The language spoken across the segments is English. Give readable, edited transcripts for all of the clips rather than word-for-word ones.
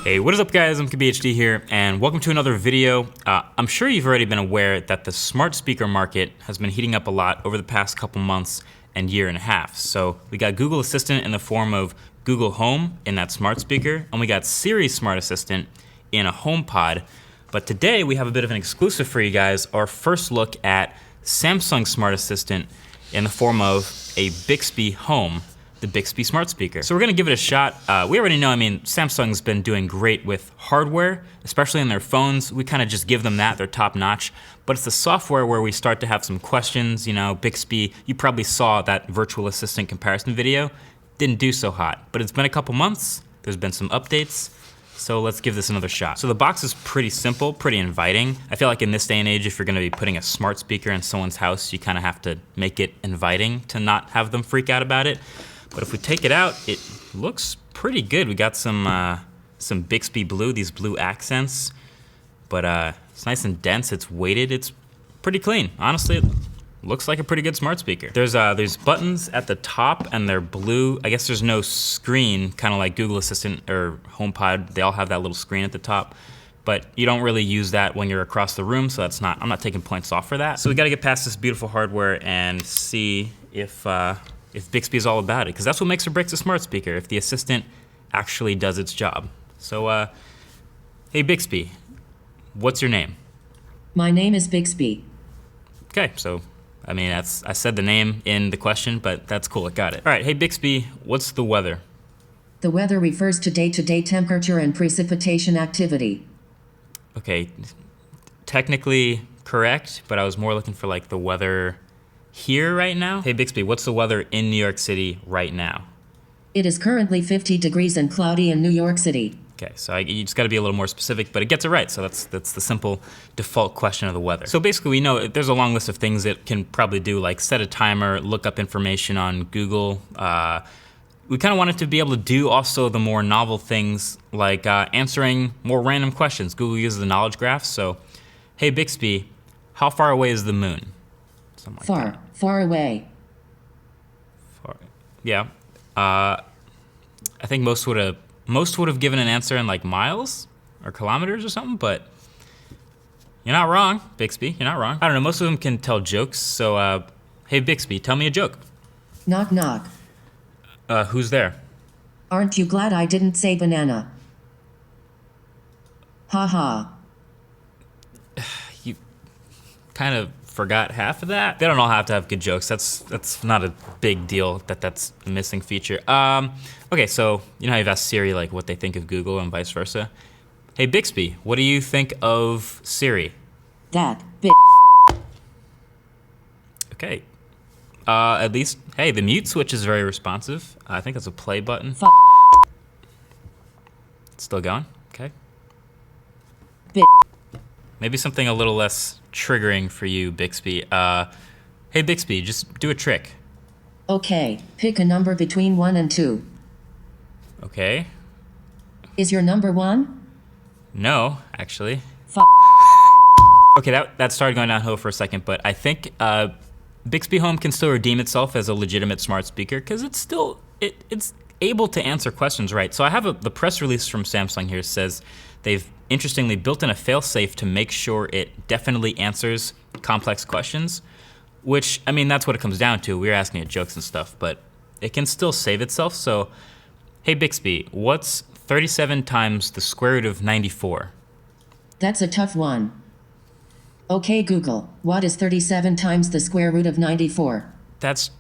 Hey, what is up guys, I'm KBHD here, and welcome to another video. I'm sure you've already been aware that the smart speaker market has been heating up a lot over the past couple months and year and a half. So we got Google Assistant in the form of Google Home in that smart speaker, and we got Siri Smart Assistant in a HomePod. But today we have a bit of an exclusive for you guys, our first look at Samsung Smart Assistant in the form of a Bixby Home, the Bixby smart speaker. So we're gonna give it a shot. We already know, Samsung's been doing great with hardware, especially in their phones. We kind of just give them that, they're top notch. But it's the software where we start to have some questions. You know, Bixby, you probably saw that virtual assistant comparison video. Didn't do so hot, but it's been a couple months. There's been some updates. So let's give this another shot. So the box is pretty simple, pretty inviting. I feel like in this day and age, if you're gonna be putting a smart speaker in someone's house, you kind of have to make it inviting to not have them freak out about it. But if we take it out, it looks pretty good. We got some Bixby blue, these blue accents. But it's nice and dense, it's weighted, it's pretty clean. Honestly, it looks like a pretty good smart speaker. There's buttons at the top and they're blue. I guess there's no screen, kind of like Google Assistant or HomePod. They all have that little screen at the top. But you don't really use that when you're across the room, so I'm not taking points off for that. So we gotta get past this beautiful hardware and see if Bixby is all about it, because that's what makes or breaks a smart speaker, if the assistant actually does its job. So, hey Bixby, what's your name? My name is Bixby. Okay, so, I said the name in the question, but that's cool, I got it. All right, hey Bixby, what's the weather? The weather refers to day-to-day temperature and precipitation activity. Okay, technically correct, but I was more looking for like the weather here right now. Hey Bixby, what's the weather in New York City right now? It is currently 50 degrees and cloudy in New York City. Okay, so you just gotta be a little more specific, but it gets it right, so that's the simple default question of the weather. So basically we know there's a long list of things it can probably do, like set a timer, look up information on Google. We kinda want it to be able to do also the more novel things, like answering more random questions. Google uses the knowledge graph, so hey Bixby, how far away is the moon? Like far away. Yeah. I think most would have given an answer in like miles or kilometers or something, but you're not wrong, Bixby. You're not wrong. I don't know. Most of them can tell jokes. So, hey Bixby, tell me a joke. Knock knock. Who's there? Aren't you glad I didn't say banana? Ha ha. You kind of forgot half of that. They don't all have to have good jokes. That's not a big deal that's a missing feature. Okay, so you know how you've asked Siri like what they think of Google and vice versa? Hey Bixby, what do you think of Siri? That Okay. At least, hey, the mute switch is very responsive. I think that's a play button. It's still going? Okay. Maybe something a little less triggering for you, Bixby. Hey Bixby, just do a trick. Okay, pick a number between 1 and 2. Okay. Is your number 1? No, actually. Okay, that started going downhill for a second, but I think Bixby Home can still redeem itself as a legitimate smart speaker because it's still, it's able to answer questions right. So I have the press release from Samsung here says they've interestingly built in a failsafe to make sure it definitely answers complex questions, which, that's what it comes down to. We're asking it jokes and stuff, but it can still save itself. So, hey Bixby, what's 37 times the square root of 94? That's a tough one. Okay Google, what is 37 times the square root of 94? That's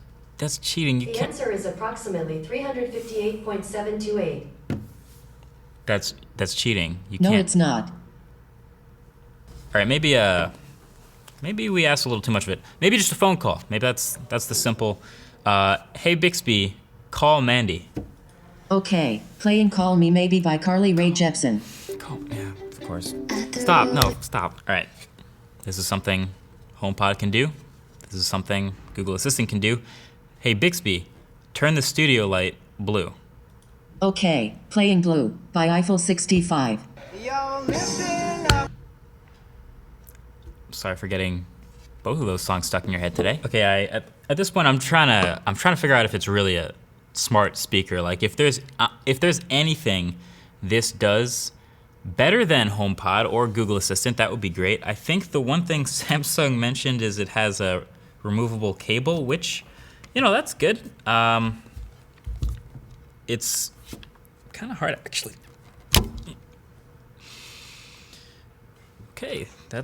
cheating. The answer is approximately 358.728. That's cheating. You no, can't. it's not. All right, maybe we asked a little too much of it. Maybe just a phone call. Maybe that's the simple. Hey Bixby, call Mandy. Okay, playing Call Me Maybe by Carly Rae Jepsen. Yeah, of course. Stop. No, stop. All right. This is something HomePod can do. This is something Google Assistant can do. Hey Bixby, turn the studio light blue. Okay, playing Blue by Eiffel 65. Sorry for getting both of those songs stuck in your head today. Okay, at this point I'm trying to figure out if it's really a smart speaker. Like if there's anything this does better than HomePod or Google Assistant, that would be great. I think the one thing Samsung mentioned is it has a removable cable, which, you know, that's good. It's kind of hard actually. Okay, they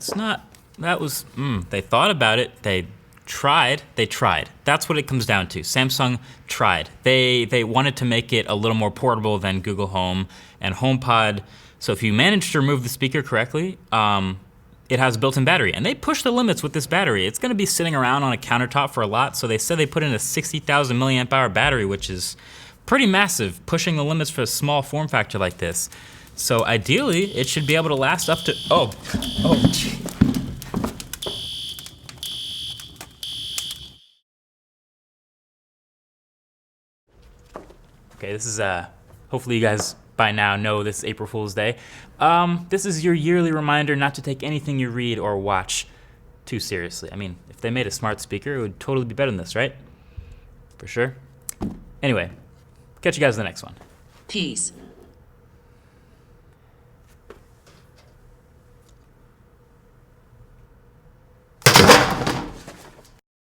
thought about it, they tried. That's what it comes down to. Samsung tried. They wanted to make it a little more portable than Google Home and HomePod. So if you manage to remove the speaker correctly, it has a built-in battery. And they push the limits with this battery. It's gonna be sitting around on a countertop for a lot, so they said they put in a 60,000 milliamp hour battery, which is pretty massive, pushing the limits for a small form factor like this. So ideally, it should be able to last up to, gee. Okay, this is, hopefully you guys by now know this is April Fool's Day. This is your yearly reminder not to take anything you read or watch too seriously. I mean, if they made a smart speaker, it would totally be better than this, right? For sure. Anyway, catch you guys in the next one. Peace.